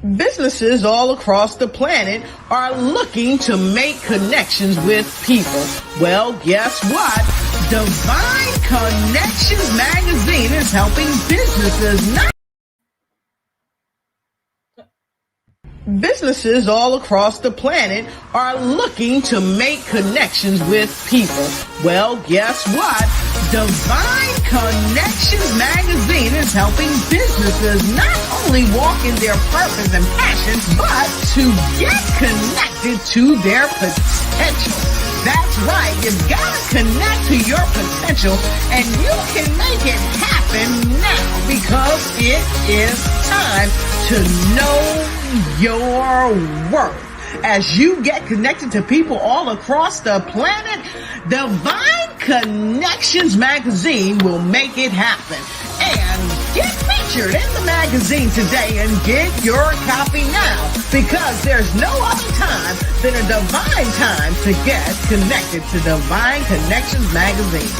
Businesses all across the planet are looking to make connections with people. Well, guess what? Divine Connections magazine is helping Businesses all across the planet are looking to make connections with people. Well, guess what? Divine Connections magazine is helping businesses not only walk in their purpose and passion, but to get connected to their potential. That's right. You've got to connect to your potential, and you can make it happen now because it is time to know your worth. As you get connected to people all across the planet, Divine Connections magazine will make it happen. And get featured in the magazine today and get your copy now, because there's no other time than a divine time to get connected to Divine Connections magazine.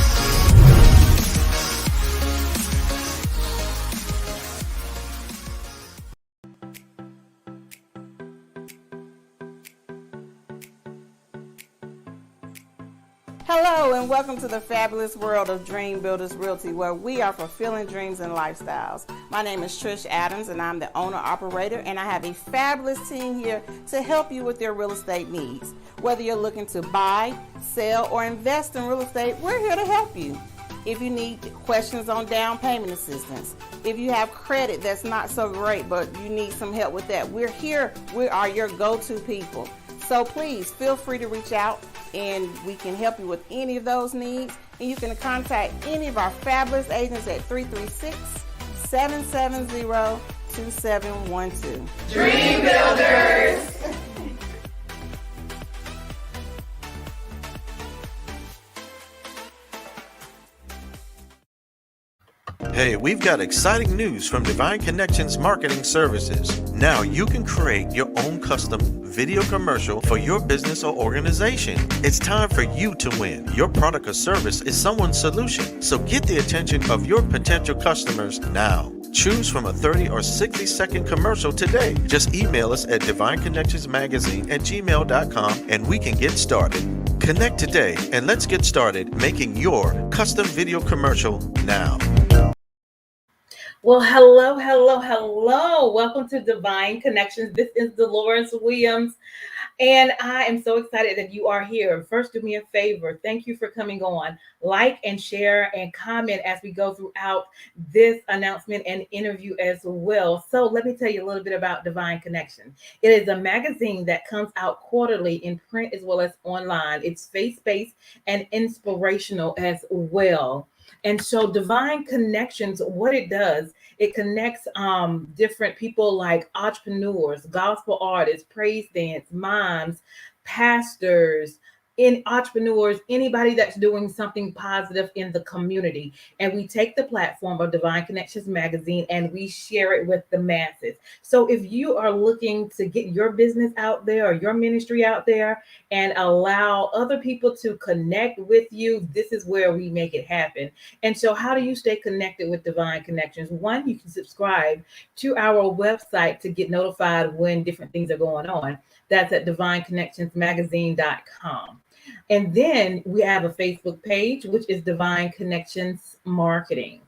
Hello and welcome to the fabulous world of Dream Builders Realty, where we are fulfilling dreams and lifestyles. My name is Trish Adams and I'm the owner-operator, and I have a fabulous team here to help you with your real estate needs. Whether you're looking to buy, sell, or invest in real estate, we're here to help you. If you need questions on down payment assistance, if you have credit that's not so great but you need some help with that, we're here. We are your go-to people. So please feel free to reach out and we can help you with any of those needs. And you can contact any of our fabulous agents at 336-770-2712. Dream Builders! Hey, we've got exciting news from Divine Connections Marketing Services. Now you can create your own custom video commercial for your business or organization. It's time for you to win. Your product or service is someone's solution, so get the attention of your potential customers now. Choose from a 30 or 60-second commercial today. Just email us at divineconnectionsmagazine@gmail.com and we can get started. Connect today and let's get started making your custom video commercial now. Well, hello. Welcome to Divine Connections. This is Dolores Williams, and I am so excited that you are here. First, do me a favor. Thank you for coming on. Like and share and comment as we go throughout this announcement and interview as well. So let me tell you a little bit about Divine Connection. It is a magazine that comes out quarterly in print as well as online. It's faith-based and inspirational as well. And so Divine Connections, what it does, it connects different people like entrepreneurs, gospel artists, praise dance, moms, pastors, entrepreneurs, anybody that's doing something positive in the community. And we take the platform of Divine Connections magazine and we share it with the masses. So if you are looking to get your business out there or your ministry out there and allow other people to connect with you, this is where we make it happen. And so how do you stay connected with Divine Connections? One, you can subscribe to our website to get notified when different things are going on. That's at divineconnectionsmagazine.com. And then we have a Facebook page, which is Divine Connections Marketing.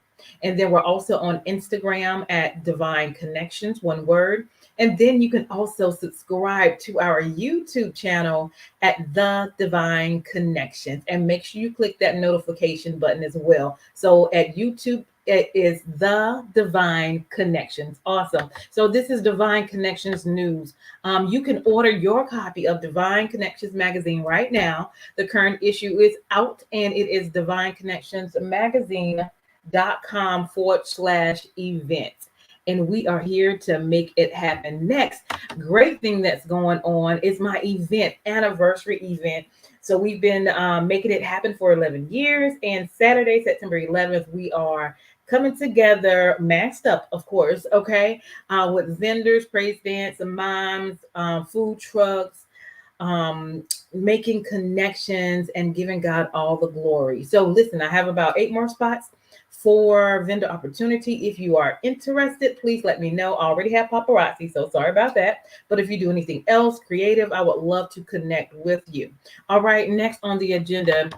And then we're also on Instagram at Divine Connections, one word. And then you can also subscribe to our YouTube channel at The Divine Connections. And make sure you click that notification button as well. So at YouTube, it is The Divine Connections. Awesome. So this is Divine Connections News. You can order your copy of Divine Connections magazine right now. The current issue is out and it is divineconnectionsmagazine.com/events. And we are here to make it happen. Next, great thing that's going on is my anniversary event. So we've been making it happen for 11 years. And Saturday, September 11th, we are coming together, masked up, of course, okay, with vendors, praise dance, moms, food trucks, making connections and giving God all the glory. So listen, I have about 8 more spots. for vendor opportunity. If you are interested, please let me know. I already have paparazzi, so sorry about that. But if you do anything else creative, I would love to connect with you. All right, next on the agenda,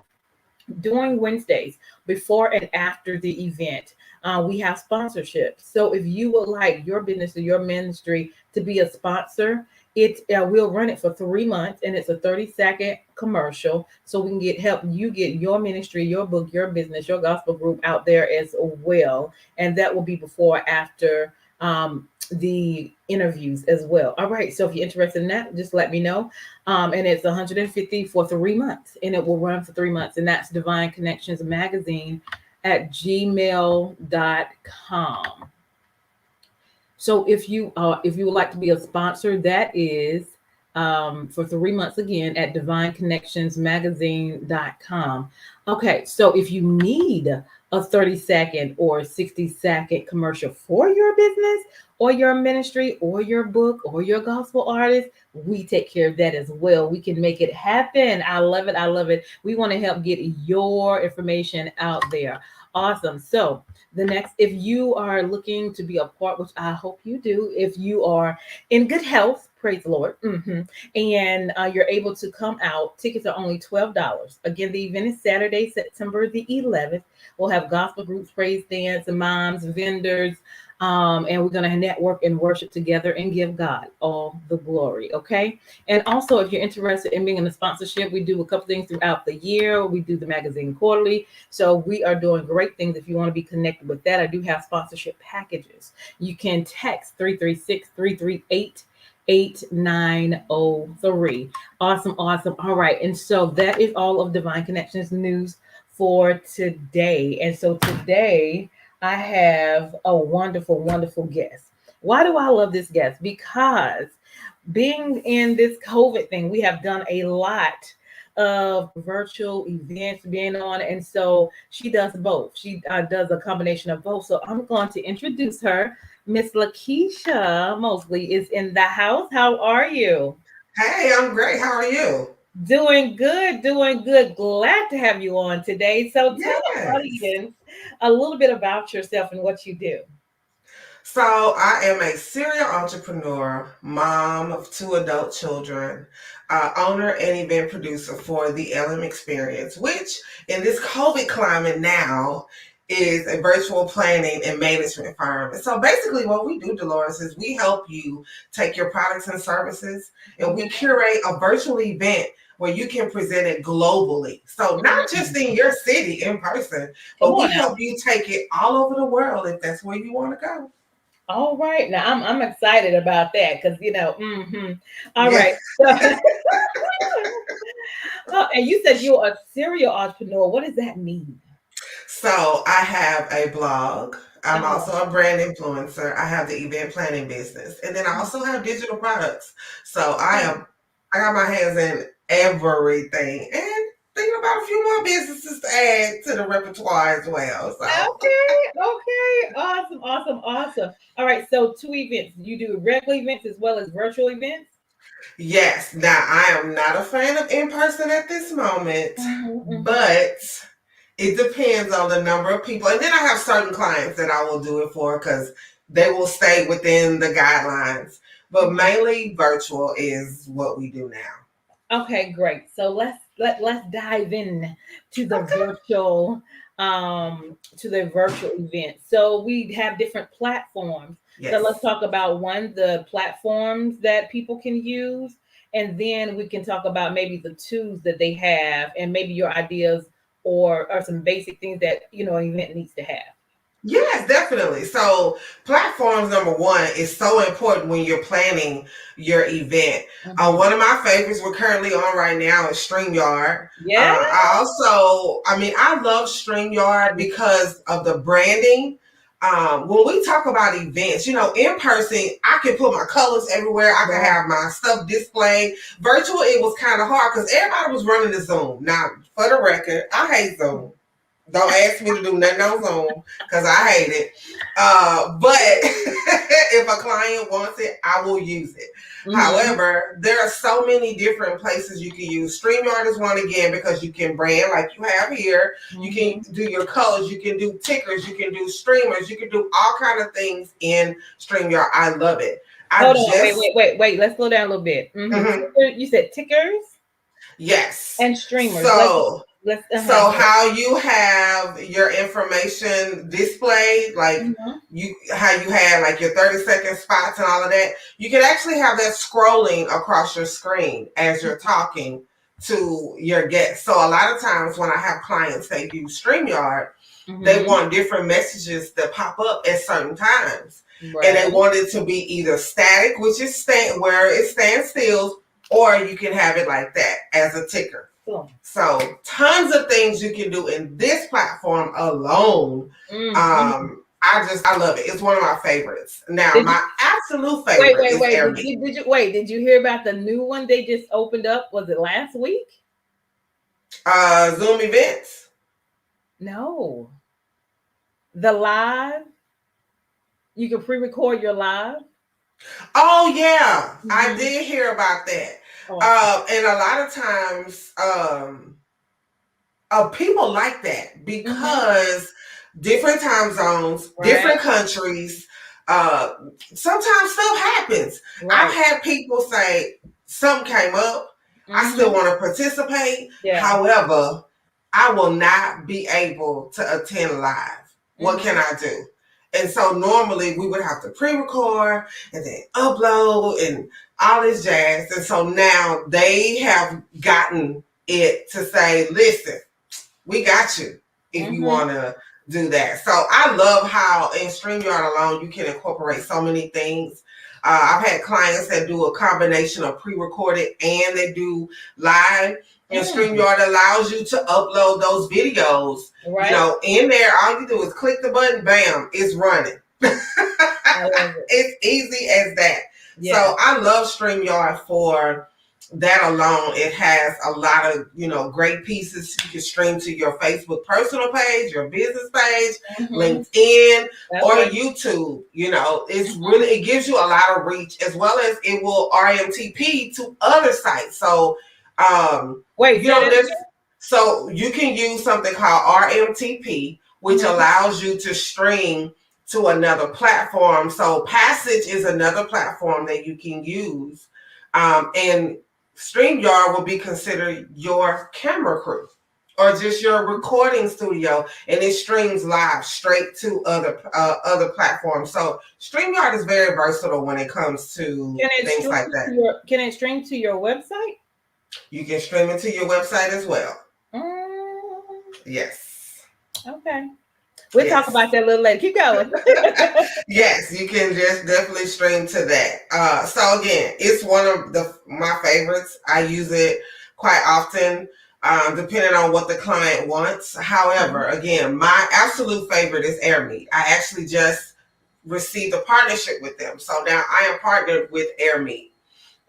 during Wednesdays, before and after the event, we have sponsorships. So if you would like your business or your ministry to be a sponsor, we'll run it for 3 months, and it's a 30-second commercial, so we can help you get your ministry, your book, your business, your gospel group out there as well. And that will be before or after the interviews as well. All right, so if you're interested in that, just let me know. And it's $150 for 3 months, and it will run for 3 months. And that's Divine Connections Magazine at gmail.com. So if you would like to be a sponsor, that is for 3 months again at divineconnectionsmagazine.com. Okay, so if you need a 30-second or 60-second commercial for your business or your ministry or your book or your gospel artist, we take care of that as well. We can make it happen. I love it. I love it. We want to help get your information out there. Awesome. So the next, if you are looking to be a part, which I hope you do, if you are in good health, praise the Lord, and you're able to come out, tickets are only $12. Again, the event is Saturday, September the 11th. We'll have gospel groups, praise dance, moms, vendors, and we're going to network and worship together and give God all the glory. Okay. And also, if you're interested in being in a sponsorship, we do a couple things throughout the year. We do the magazine quarterly. So we are doing great things. If you want to be connected with that, I do have sponsorship packages. You can text 336-338-8903. Awesome. Awesome. All right. And so that is all of Divine Connections news for today. And so today, I have a wonderful, wonderful guest. Why do I love this guest? Because being in this COVID thing, we have done a lot of virtual events being on. And so she does both. She does a combination of both. So I'm going to introduce her. Miss Lakisha Mosley is in the house. How are you? Hey, I'm great. How are you? Doing good, doing good. Glad to have you on today. So tell the audience a little bit about yourself and what you do. So I am a serial entrepreneur, mom of 2 adult children, owner and event producer for the LM Experience, which in this COVID climate now is a virtual planning and management firm. And so basically what we do, Dolores, is we help you take your products and services and we curate a virtual event where you can present it globally. So not just in your city in person, but we help you take it all over the world if that's where you want to go. All right. Now I'm excited about that because, All right. And you said you're a serial entrepreneur. What does that mean? So I have a blog. I'm also a brand influencer. I have the event planning business. And then I also have digital products. So I got my hands in everything and thinking about a few more businesses to add to the repertoire as well. So. Okay. Awesome. All right. So 2 events. You do regular events as well as virtual events? Yes. Now, I am not a fan of in-person at this moment, but it depends on the number of people. And then I have certain clients that I will do it for because they will stay within the guidelines. But mainly virtual is what we do now. Okay, great. So let's dive in to the virtual event. So we have different platforms. Yes. So let's talk about the platforms that people can use, and then we can talk about maybe the tools that they have and maybe your ideas or some basic things that an event needs to have. Yes, definitely. So platforms, number one, is so important when you're planning your event. One of my favorites we're currently on right now is StreamYard. Yeah. I love StreamYard because of the branding. When we talk about events, in person, I can put my colors everywhere. I can have my stuff displayed. Virtual, it was kind of hard because everybody was running the Zoom. Now, for the record, I hate Zoom. Don't ask me to do nothing on Zoom because I hate it. But if a client wants it, I will use it. However, there are so many different places you can use. StreamYard is one again because you can brand like you have here. You can do your colors, you can do tickers, you can do streamers, you can do all kind of things in StreamYard. I love it. Hold on, wait. Let's slow down a little bit. You said tickers? Yes. And streamers. So how you have your information displayed, like how you had like your 30-second spots and all of that, you can actually have that scrolling across your screen as you're talking to your guests. So a lot of times when I have clients that use StreamYard, they want different messages that pop up at certain times. Right. And they want it to be either static, which is where it stands still, or you can have it like that as a ticker. Cool. So tons of things you can do in this platform alone. I love it. It's one of my favorites. Now, my absolute favorite is Airbnb. Did you hear about the new one they just opened up? Was it last week? Zoom events? No. The live? You can pre-record your live? Oh, yeah. I did hear about that. And a lot of times, people like that because different time zones, different countries, sometimes stuff happens. Right. I've had people say, something came up, I still want to participate. Yeah. However, I will not be able to attend live. What can I do? And so normally we would have to pre-record and then upload and all this jazz. And so now they have gotten it to say, listen, we got you if you want to do that. So I love how in StreamYard alone, you can incorporate so many things. I've had clients that do a combination of pre-recorded and they do live. And StreamYard allows you to upload those videos. Right. You know, in there, all you do is click the button, bam, it's running. It's easy as that. Yeah. So I love StreamYard for that alone. It has a lot of, great pieces. You can stream to your Facebook personal page, your business page, LinkedIn, or YouTube. It's really, it gives you a lot of reach, as well as it will RMTP to other sites. So, so you can use something called RMTP, which allows you to stream to another platform. So Passage is another platform that you can use. And StreamYard will be considered your camera crew or just your recording studio, and it streams live straight to other platforms. So StreamYard is very versatile when it comes to things like that. Can it stream to your website? You can stream it to your website as well. Yes. Okay. We'll talk about that a little later. Keep going. Yes, you can just definitely stream to that. So again, it's one of my favorites. I use it quite often, depending on what the client wants. However, again, my absolute favorite is AirMeet. I actually just received a partnership with them. So now I am partnered with AirMeet.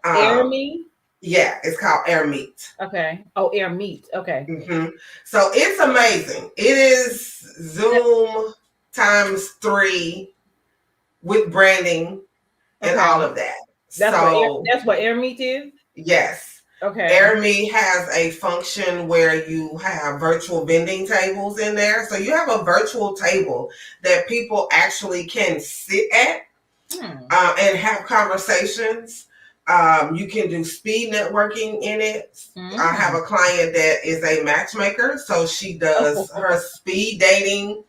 AirMeet? Yeah, it's called AirMeet. Okay. Oh, AirMeet. Okay. So it's amazing. It is Zoom times 3 with branding and all of that. That's what AirMeet is? Yes. Okay. AirMeet has a function where you have virtual vending tables in there. So you have a virtual table that people actually can sit at and have conversations. You can do speed networking in it. I have a client that is a matchmaker, so she does her speed dating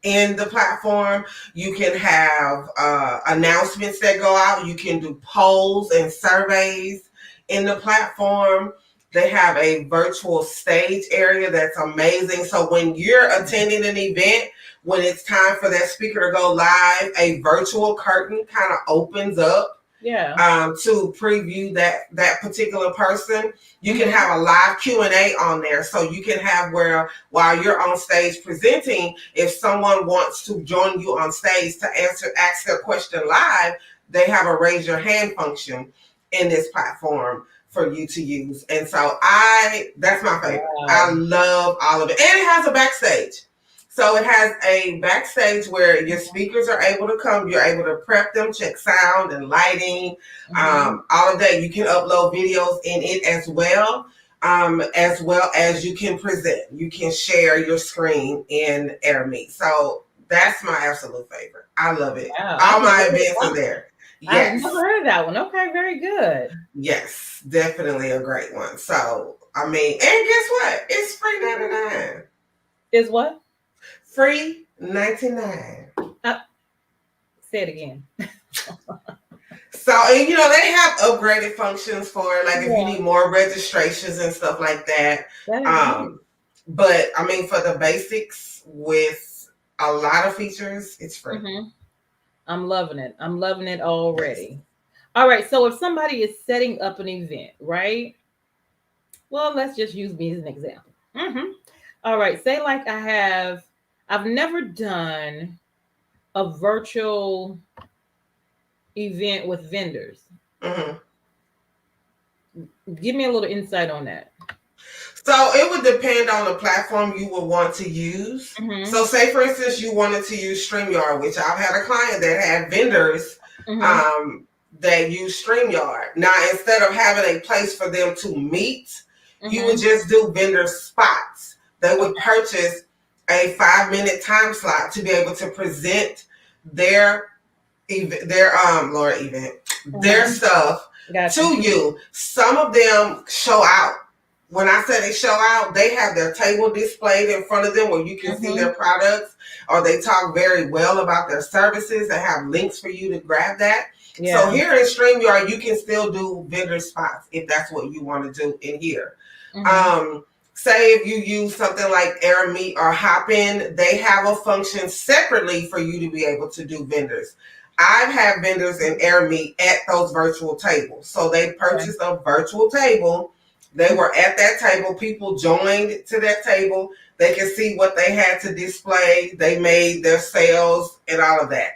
in the platform. You can have announcements that go out. You can do polls and surveys in the platform. They have a virtual stage area that's amazing. So when you're attending an event, when it's time for that speaker to go live, a virtual curtain kind of opens up. To preview that particular person. You can have a live Q&A on there, so you can have where while you're on stage presenting, if someone wants to join you on stage to ask their question live, they have a raise your hand function in this platform for you to use. And so that's my favorite. Wow. I love all of it, and it has a backstage. So it has a backstage where your speakers are able to come. You're able to prep them, check sound and lighting, all of that. You can upload videos in it as well as you can present. You can share your screen in AirMeet. So that's my absolute favorite. I love it. Wow, All my events are there. I've Yes. never heard of that one. Okay, very good. Yes, definitely a great one. So, I mean, and guess what? It's free 99. Is what? Free 99. Say it again. So, and they have upgraded functions for like if you need more registrations and stuff like that. But I mean, for the basics with a lot of features, it's free. I'm loving it. I'm loving it already. All right. So if somebody is setting up an event, right? Well, let's just use me as an example. All right. Say like I've never done a virtual event with vendors. Give me a little insight on that. So it would depend on the platform you would want to use. So say, for instance, you wanted to use StreamYard, which I've had a client that had vendors that use StreamYard. Now, instead of having a place for them to meet, you would just do vendor spots. They would purchase a 5-minute time slot to be able to present their stuff to you. Some of them show out. When I say they show out, they have their table displayed in front of them where you can see their products, or they talk very well about their services. They have links for you to grab that. So here in StreamYard, you can still do vendor spots if that's what you want to do in here. Say if you use something like AirMeet or Hopin, they have a function separately for you to be able to do vendors. I've had vendors in AirMeet at those virtual tables. So they purchased a virtual table. They were at that table. People joined to that table. They can see what they had to display. They made their sales and all of that.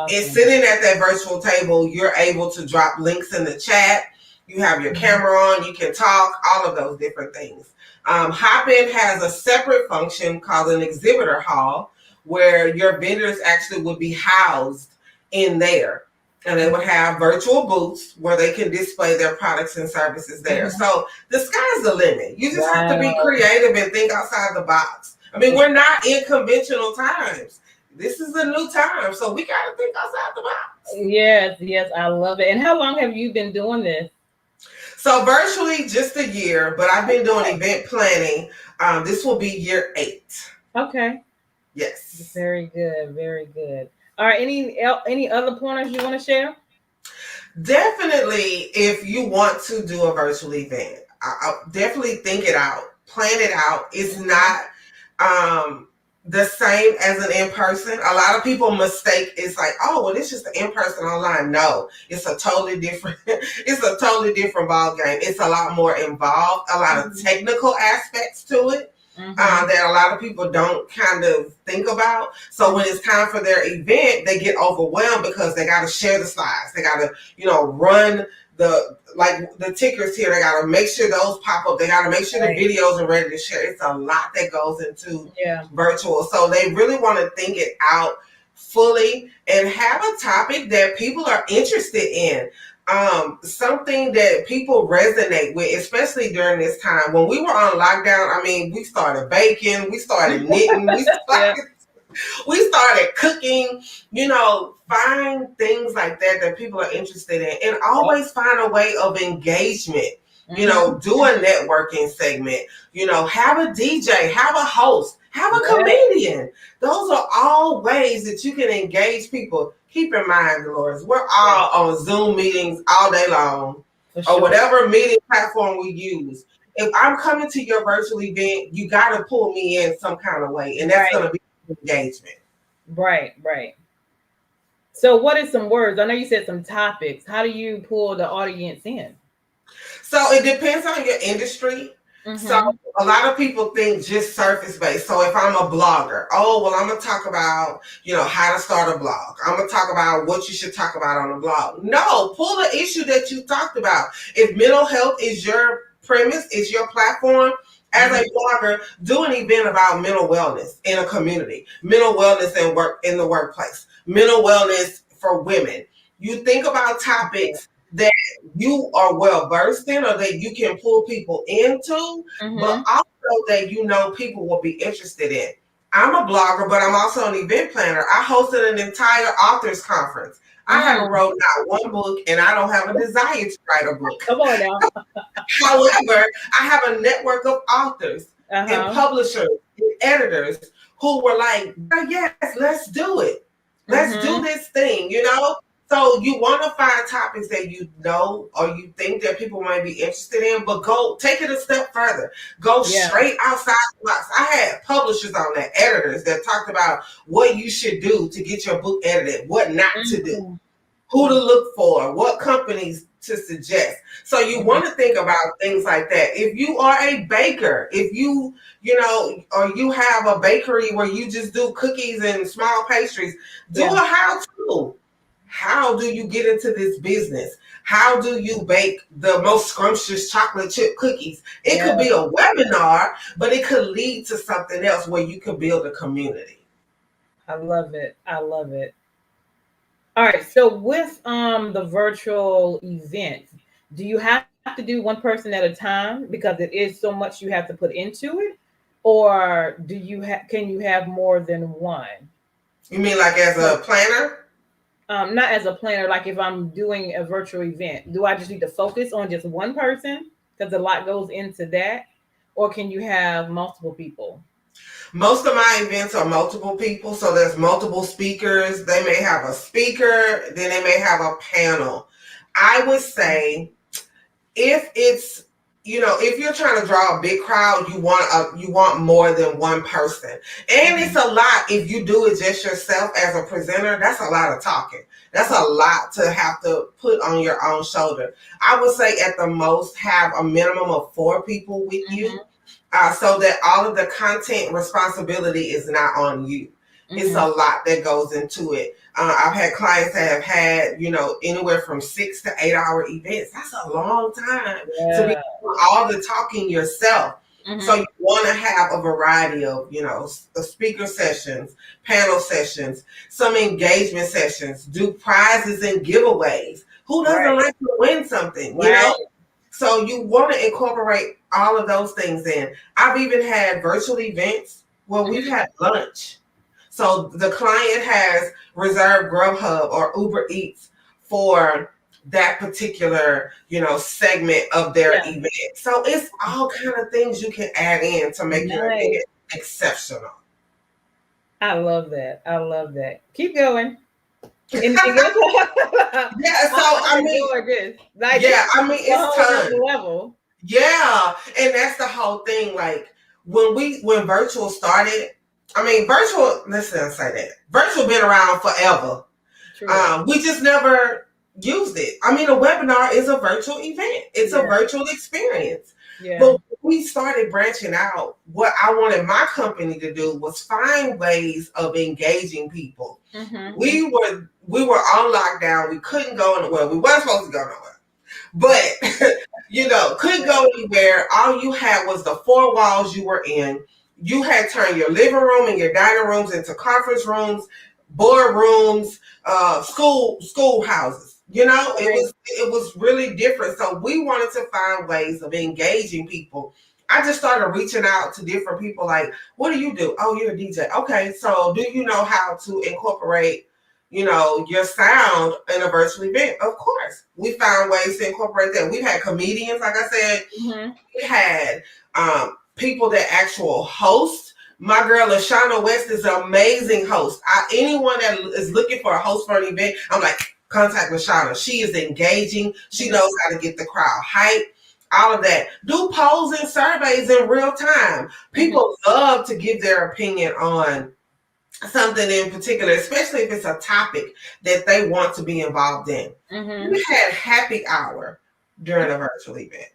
It's sitting at that virtual table. You're able to drop links in the chat. You have your camera on. You can talk, all of those different things. Hopin has a separate function called an exhibitor hall where your vendors actually would be housed in there. And they would have virtual booths where they can display their products and services there. So the sky's the limit. You just have to be creative and think outside the box. I mean, we're not in conventional times. This is a new time. So we got to think outside the box. Yes, I love it. And how long have you been doing this? So virtually just a year, but I've been doing event planning. This will be year 8. Okay. Yes. Very good. Very good. All right. Any other pointers you want to share? Definitely, if you want to do a virtual event, I'll definitely think it out, plan it out. It's not the same as an in-person. A lot of people mistake it's like, oh, well, it's just an in-person online. No, it's a totally different. It's a totally different ball game. It's a lot more involved, a lot of technical aspects to it. That a lot of people don't kind of think about. So when it's time for their event, they get overwhelmed because they got to share the slides. They got to, run the tickers here. They got to make sure those pop up. They got to make sure the videos are ready to share. It's a lot that goes into virtual. So they really want to think it out fully and have a topic that people are interested in. Something that people resonate with, especially during this time. When we were on lockdown, I mean, we started baking, we started knitting, we started cooking, find things like that people are interested in, and always find a way of engagement. Do a networking segment, have a DJ, have a host, have a comedian. Those are all ways that you can engage people. Keep in mind, Dolores, we're all on Zoom meetings all day long, or whatever meeting platform we use. If I'm coming to your virtual event, you got to pull me in some kind of way, and that's going to be engagement. Right. So what is some words? I know you said some topics. How do you pull the audience in? So it depends on your industry. So a lot of people think just surface based. So if I'm a blogger, I'm going to talk about, how to start a blog. I'm going to talk about what you should talk about on a blog. No, pull the issue that you talked about. If mental health is your premise, is your platform, as a blogger, do an event about mental wellness in a community, mental wellness in the workplace, mental wellness for women. You think about topics that you are well versed in or that you can pull people into, but also that people will be interested in. I'm a blogger, but I'm also an event planner. I hosted an entire authors conference. I haven't wrote not one book, and I don't have a desire to write a book. Come on now. However, I have a network of authors and publishers and editors who were like, yes, let's do it. Let's do this thing, So you want to find topics that you know or you think that people might be interested in, but go take it a step further. Go straight outside the box. I had publishers on that, editors that talked about what you should do to get your book edited, what not to do, who to look for, what companies to suggest. So you want to think about things like that. If you are a baker, if you or you have a bakery where you just do cookies and small pastries, do a how-to. How do you get into this business? How do you bake the most scrumptious chocolate chip cookies? It could be a webinar, but it could lead to something else where you could build a community. I love it. I love it. All right. So with the virtual events, do you have to do one person at a time because it is so much you have to put into it? Or can you have more than one? You mean like as a planner? Not as a planner, like if I'm doing a virtual event, do I just need to focus on just one person because a lot goes into that? Or can you have multiple people? Most of my events are multiple people. So there's multiple speakers. They may have a speaker, then they may have a panel. I would say if it's, if you're trying to draw a big crowd, you want more than one person. And it's a lot if you do it just yourself as a presenter. That's a lot of talking. That's a lot to have to put on your own shoulder. I would say at the most have a minimum of 4 people with you, so that all of the content responsibility is not on you. It's a lot that goes into it. I've had clients that have had, anywhere from 6 to 8 hour events. That's a long time to be doing all the talking yourself. So you want to have a variety of, speaker sessions, panel sessions, some engagement sessions, do prizes and giveaways. Who doesn't like to win something, So you want to incorporate all of those things in. I've even had virtual events where we've had lunch. So the client has reserved Grubhub or Uber Eats for that particular, segment of their event. So it's all kind of things you can add in to make your event exceptional. I love that. I love that. Keep going. Anything else? It's time. Level. Yeah, and that's the whole thing. Like when virtual started, virtual been around forever. We just never used it. A webinar is a virtual event. It's a virtual experience. Yeah. But we started branching out. What I wanted my company to do was find ways of engaging people. We were on lockdown. We couldn't go anywhere. We weren't supposed to go nowhere. But, couldn't go anywhere. All you had was the 4 walls you were in. You had turned your living room and your dining rooms into conference rooms, board rooms, schoolhouses. It was really different. So we wanted to find ways of engaging people. I just started reaching out to different people like, what do you do? Oh, you're a DJ. Okay, so do you know how to incorporate, your sound in a virtual event? Of course. We found ways to incorporate that. We've had comedians, like I said. We had people that actual host. My girl, Lashana West, is an amazing host. Anyone that is looking for a host for an event, I'm like, contact Lashana. She is engaging. She knows how to get the crowd hyped. All of that. Do polls and surveys in real time. People love to give their opinion on something in particular, especially if it's a topic that they want to be involved in. We had happy hour during a virtual event.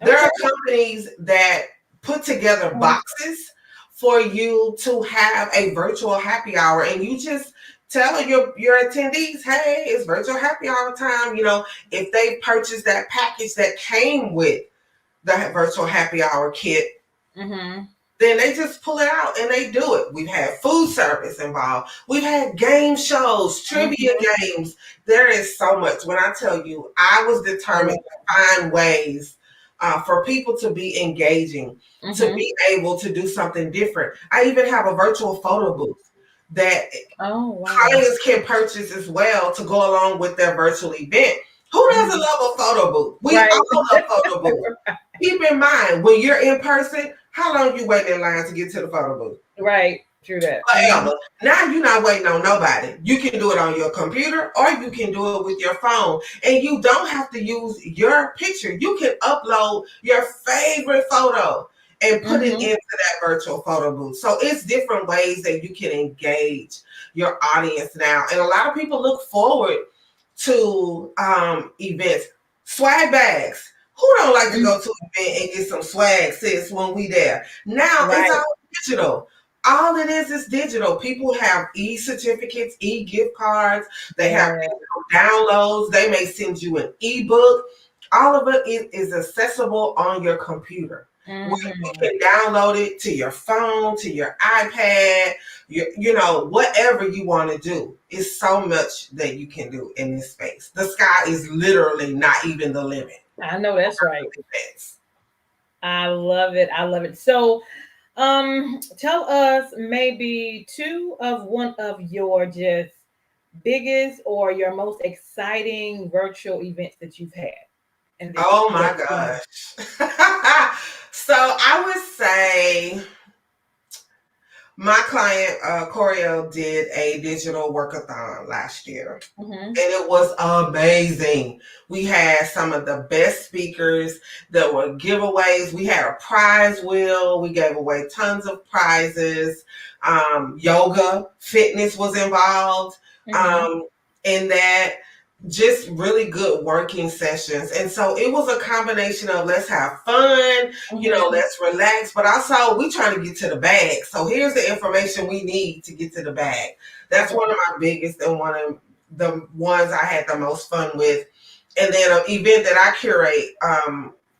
There are companies that put together boxes for you to have a virtual happy hour, and you just tell your attendees, hey, it's virtual happy hour time. If they purchase that package that came with the virtual happy hour kit, Mm-hmm. then they just pull it out and they do it. We've had food service involved. We've had game shows, trivia games. There is so much. When I tell you, I was determined to find ways for people to be engaging, to be able to do something different. I even have a virtual photo booth that clients can purchase as well to go along with their virtual event. Who doesn't love a photo booth? We all love photo booth. Keep in mind, when you're in person, how long you waiting in line to get to the photo booth? Right. True that. Forever. Now you're not waiting on nobody. You can do it on your computer or you can do it with your phone. And you don't have to use your picture. You can upload your favorite photo and put it into that virtual photo booth. So it's different ways that you can engage your audience now. And a lot of people look forward to events. Swag bags. Who don't like to go to an event and get some swag, sis, when we there? Now it's all digital. All it is digital. People have e-certificates, e-gift cards. They have downloads. They may send you an ebook. All of it is accessible on your computer. You can download it to your phone, to your iPad, you know, whatever you want to do. It's so much that you can do in this space. The sky is literally not even the limit. I know that's right. I love it. I love it. So tell us maybe one of your just biggest or your most exciting virtual events that you've had. Oh my gosh. So I would say my client, Coriel, did a digital workathon last year. And it was amazing. We had some of the best speakers. There were giveaways. We had a prize wheel. We gave away tons of prizes. Yoga, fitness was involved in that. Just really good working sessions. And so it was a combination of let's have fun, you know, let's relax, but also we trying to get to the bag. So here's the information we need to get to the bag. That's one of my biggest and one of the ones I had the most fun with. And then an event that I curate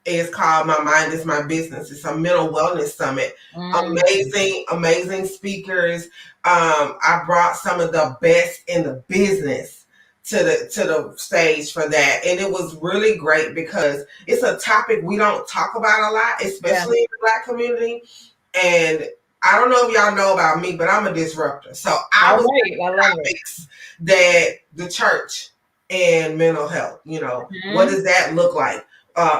is called My Mind is My Business. It's a mental wellness summit. Amazing speakers. I brought some of the best in the business to the stage for that. And it was really great because it's a topic we don't talk about a lot, especially in the Black community. And I don't know if y'all know about me, but I'm a disruptor. So I love topics that the church and mental health, you know, what does that look like?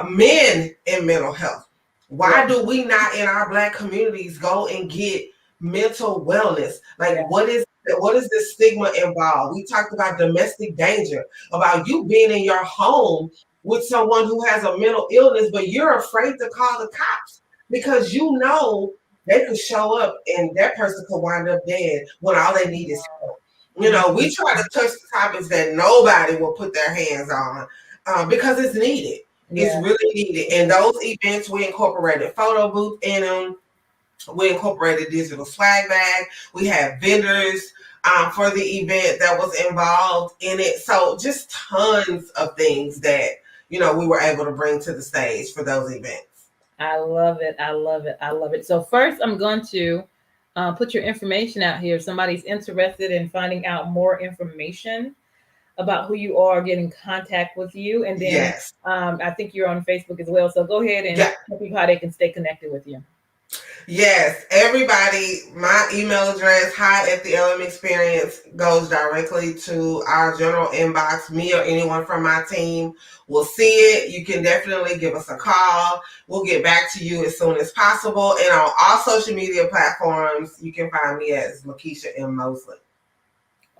Men in mental health. Why do we not in our Black communities go and get mental wellness? Like what is the stigma involved? We talked about domestic danger, about you being in your home with someone who has a mental illness, but you're afraid to call the cops because you know they could show up and that person could wind up dead when all they need is help. You know, we try to touch the topics that nobody will put their hands on because it's needed. It's really needed. And those events, we incorporated photo booth in them. We incorporated digital swag bag. We had vendors for the event that was involved in it. So just tons of things that, you know, we were able to bring to the stage for those events. I love it. I love it. I love it. So first I'm going to put your information out here. If somebody's interested in finding out more information about who you are, get in contact with you. And then I think you're on Facebook as well. So go ahead and tell people how they can stay connected with you. Yes, everybody, my email address, hi@the-LM-experience, goes directly to our general inbox. Me or anyone from my team will see it. You can definitely give us a call. We'll get back to you as soon as possible. And on all social media platforms, you can find me as Lakisha M. Mosley.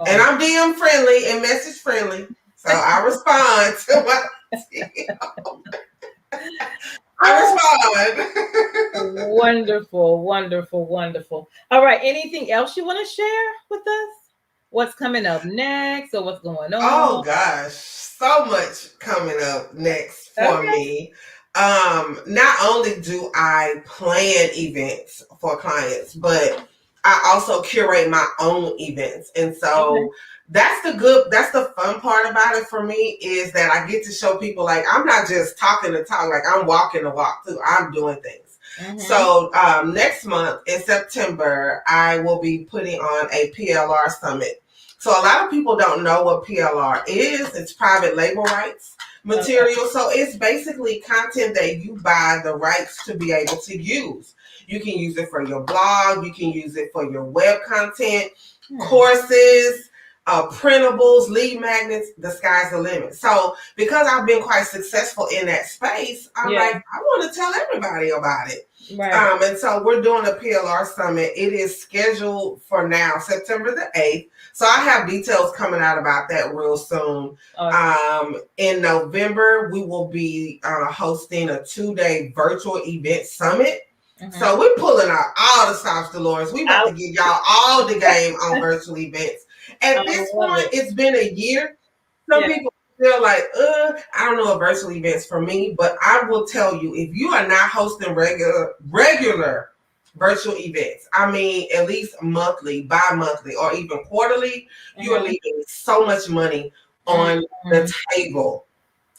And I'm DM friendly and message friendly. So I respond to I respond. Wonderful, wonderful, wonderful. All right. Anything else you want to share with us? What's coming up next or what's going on? Oh gosh, so much coming up next for me. Not only do I plan events for clients, but I also curate my own events. And so that's the fun part about it for me, is that I get to show people, like, I'm not just talking the talk, like I'm walking the walk too. I'm doing things. So next month in September, I will be putting on a PLR summit. So a lot of people don't know what PLR is. It's private label rights material. Okay. So it's basically content that you buy the rights to be able to use. You can use it for your blog. You can use it for your web content, courses, printables, lead magnets. The sky's the limit. So because I've been quite successful in that space, I'm like, I want to tell everybody about it. Right. And so we're doing a PLR summit. It is scheduled for now, September the 8th. So I have details coming out about that real soon. In November, we will be hosting a 2-day virtual event summit. So we're pulling out all the stops, Dolores. We about to give y'all all the game on virtual events. At this point, it's been a year. Some people feel like, I don't know, a virtual events for me, but I will tell you, if you are not hosting regular virtual events, I mean, at least monthly, bi-monthly, or even quarterly, you are leaving so much money on the table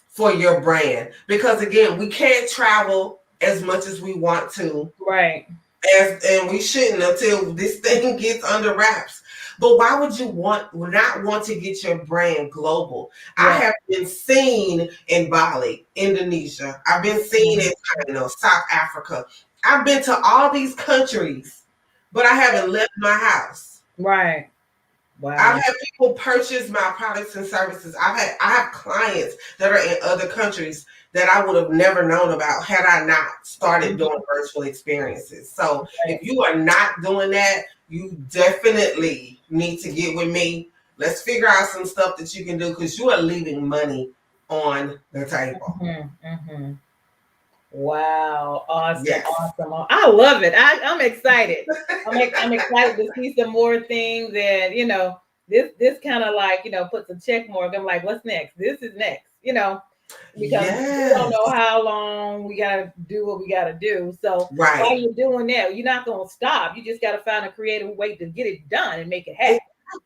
for your brand. Because again, we can't travel as much as we want to. Right. And we shouldn't until this thing gets under wraps. But why would you not want to get your brand global? Yeah. I have been seen in Bali, Indonesia. I've been seen in China, South Africa. I've been to all these countries, but I haven't left my house. Right. Wow. I've had people purchase my products and services. I have clients that are in other countries that I would have never known about had I not started doing virtual experiences. So if you are not doing that, you definitely need to get with me. Let's figure out some stuff that you can do, because you are leaving money on the table. Wow. Awesome. Yes. Awesome. I love it. I'm excited. I'm excited to see some more things. And, this kind of like, puts a check mark. I'm like, what's next? This is next, because we don't know how long we got to do what we got to do. So while you're doing that, you're not going to stop. You just got to find a creative way to get it done and make it happen.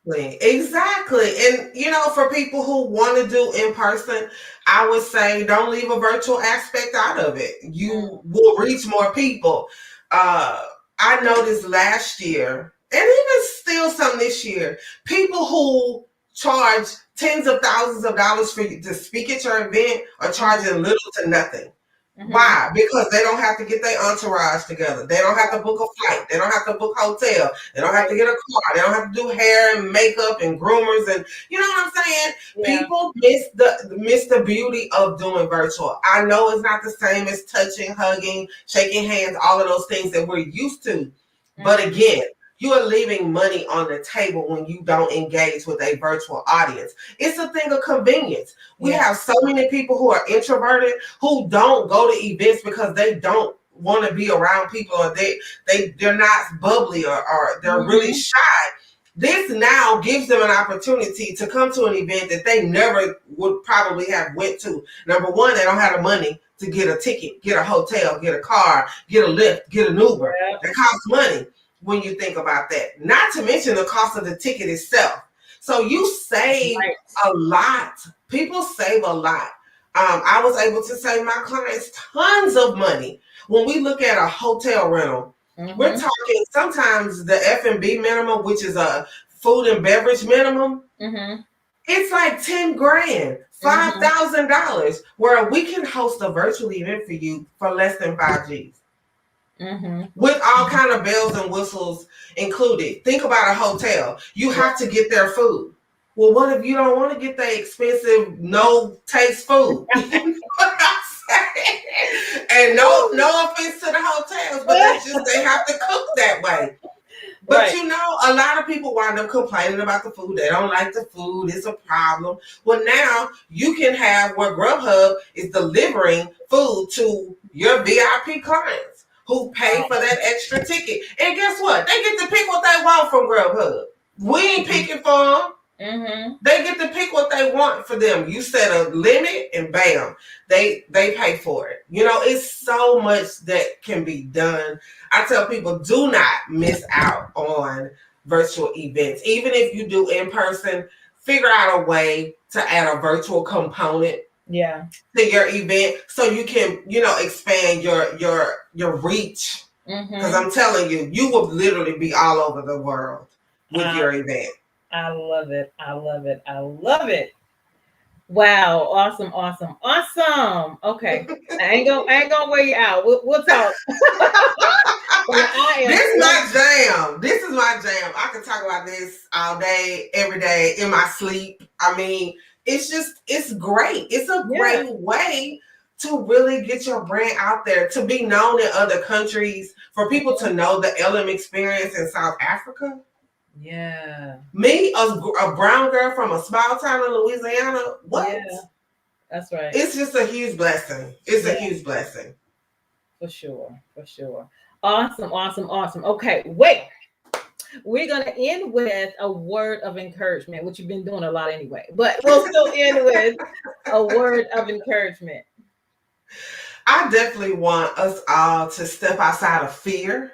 Exactly. And, for people who want to do in person, I would say don't leave a virtual aspect out of it. You will reach more people. I noticed last year, and even still some this year, people who charge tens of thousands of dollars for you to speak at your event are charging little to nothing. Why? Because they don't have to get their entourage together. They don't have to book a flight. They don't have to book a hotel. They don't have to get a car. They don't have to do hair and makeup and groomers, and you know what I'm saying? Yeah. People miss the beauty of doing virtual. I know it's not the same as touching, hugging, shaking hands, all of those things that we're used to. But again, you are leaving money on the table when you don't engage with a virtual audience. It's a thing of convenience. We have so many people who are introverted who don't go to events because they don't want to be around people, or they're not bubbly, or they're really shy. This now gives them an opportunity to come to an event that they never would probably have went to. Number one, they don't have the money to get a ticket, get a hotel, get a car, get a Lyft, get an Uber. It costs money. When you think about that, not to mention the cost of the ticket itself. So you save a lot. People save a lot. I was able to save my clients tons of money. When we look at a hotel rental, we're talking sometimes the F&B minimum, which is a food and beverage minimum. It's like 10 grand, $5,000, where we can host a virtual event for you for less than 5 G's. With all kind of bells and whistles included. Think about a hotel. You have to get their food. Well, what if you don't want to get the expensive, no taste food? You know what I'm saying? And no offense to the hotels, but they have to cook that way. But a lot of people wind up complaining about the food. They don't like the food. It's a problem. Well, now you can have where Grubhub is delivering food to your VIP clients who pay for that extra ticket. And guess what? They get to pick what they want from Grubhub. We ain't picking for them. They get to pick what they want for them. You set a limit and bam, they pay for it. It's so much that can be done. I tell people, do not miss out on virtual events. Even if you do in person, figure out a way to add a virtual component Yeah. to your event, so you can, expand your reach. Because I'm telling you, you will literally be all over the world with your event. I love it. I love it. I love it. Wow. Awesome. Awesome. Awesome. Okay. I ain't gonna wear you out. We'll talk. This is my jam. This is my jam. I can talk about this all day, every day, in my sleep. I mean, it's great. It's a great way to really get your brand out there, to be known in other countries, for people to know the LM experience in South Africa. Yeah. Me, a brown girl from a small town in Louisiana. What? Yeah, that's right. It's just a huge blessing. It's a huge blessing. For sure. For sure. Awesome. Awesome. Awesome. Okay. Wait. We're going to end with a word of encouragement, which you've been doing a lot anyway, but we'll still end with a word of encouragement. I definitely want us all to step outside of fear.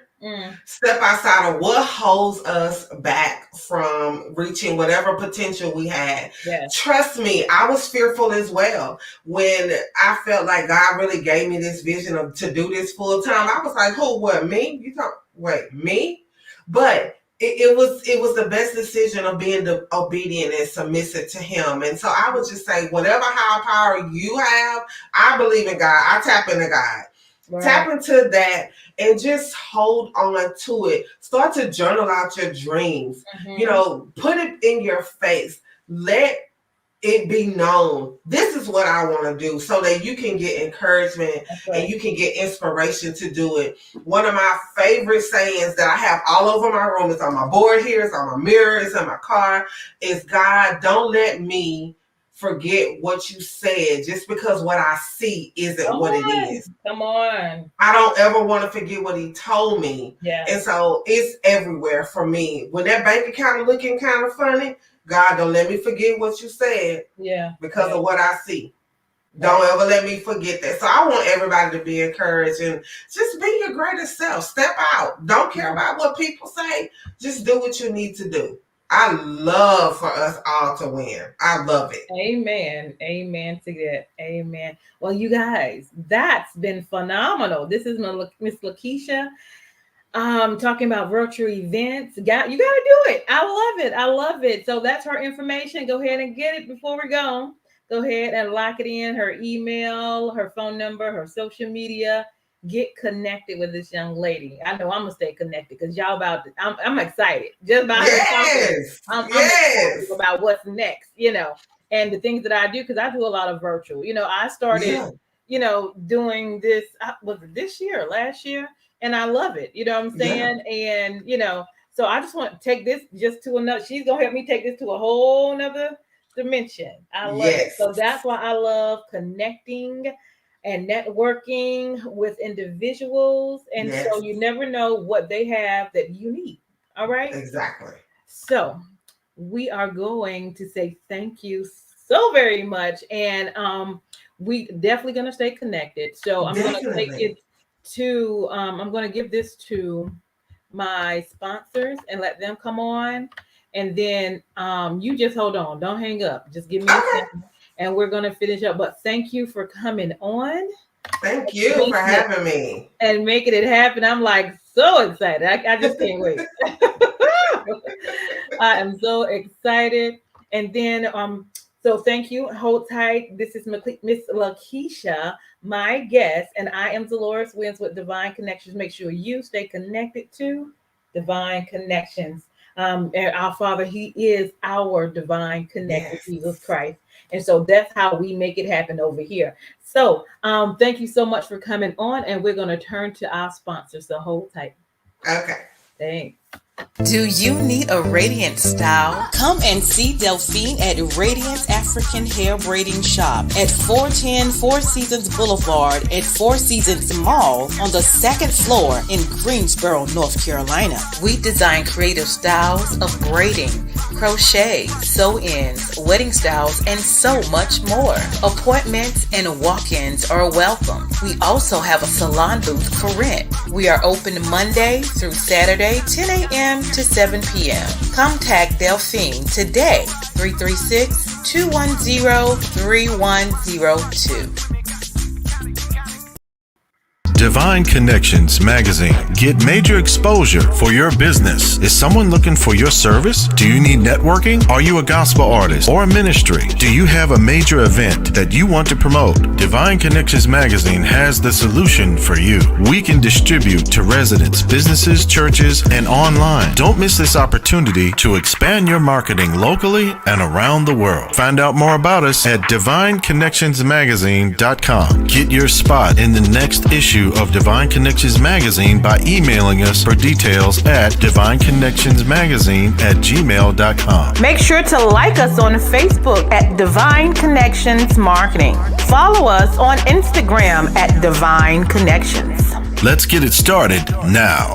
Step outside of what holds us back from reaching whatever potential we had. Yes. Trust me, I was fearful as well. When I felt like God really gave me this vision to do this full time, I was like, who, what, me? Wait, me? But it was the best decision of being obedient and submissive to Him. And so I would just say, whatever higher power you have, I believe in God. I tap into God. Right. Tap into that and just hold on to it. Start to journal out your dreams. Put it in your face. Let it be known. This is what I want to do, so that you can get encouragement and you can get inspiration to do it. One of my favorite sayings that I have all over my room, it's on my board here, it's on my mirror, it's in my car, is, God, don't let me forget what you said just because what I see isn't what it is. Come on. I don't ever want to forget what He told me. Yeah. And so it's everywhere for me. When that bank account looking kind of funny, God, don't let me forget what you said. Yeah. Because of what I see. Don't ever let me forget that. So I want everybody to be encouraged and just be your greatest self. Step out. Don't care about what people say. Just do what you need to do. I love for us all to win. I love it. Amen. Amen to that. Amen. Well, you guys, that's been phenomenal. This is Miss Lakisha talking about virtual events. You got to do it. I love it. I love it. So that's her information. Go ahead and get it before we go. Go ahead and lock it in. Her email, her phone number, her social media. Get connected with this young lady. I know I'm gonna stay connected because y'all I'm excited just about her talking. I'm excited about what's next, and the things that I do, because I do a lot of virtual. I started, doing this. Was it this year or last year? And I love it. You know what I'm saying? Yeah. And so I just want to take this just to another. She's gonna help me take this to a whole nother dimension. I love it. So that's why I love connecting and networking with individuals. And so you never know what they have that you need. All right. Exactly. So we are going to say thank you so very much. And we definitely going to stay connected. So I'm going to take it to, I'm going to give this to my sponsors and let them come on. And then you just hold on. Don't hang up. Just give me a second. And we're going to finish up. But thank you for coming on. Thank you for having me. And making it happen. I'm like so excited. I just can't wait. I am so excited. And then, so thank you. Hold tight. This is Miss Lakisha, my guest. And I am Dolores Williams with Divine Connections. Make sure you stay connected to Divine Connections. And our Father, He is our divine connected, Jesus Christ. And so that's how we make it happen over here. So thank you so much for coming on. And we're going to turn to our sponsor. So hold tight. Okay. Thanks. Do you need a radiant style? Come and see Delphine at Radiant African Hair Braiding Shop at 410 Four Seasons Boulevard at Four Seasons Mall on the second floor in Greensboro, North Carolina. We design creative styles of braiding, crochet, sew-ins, wedding styles, and so much more. Appointments and walk-ins are welcome. We also have a salon booth for rent. We are open Monday through Saturday, 10 a.m. to 7 p.m. Contact Delphine today, 336 210-3102. Divine Connections Magazine. Get major exposure for your business. Is someone looking for your service? Do you need networking? Are you a gospel artist or a ministry? Do you have a major event that you want to promote? Divine Connections Magazine has the solution for you. We can distribute to residents, businesses, churches, and online. Don't miss this opportunity to expand your marketing locally and around the world. Find out more about us at divineconnectionsmagazine.com. Get your spot in the next issue of Divine Connections Magazine by emailing us for details at divineconnectionsmagazine@gmail.com. Make sure to like us on Facebook at Divine Connections Marketing. Follow us on Instagram at Divine Connections. Let's get it started now.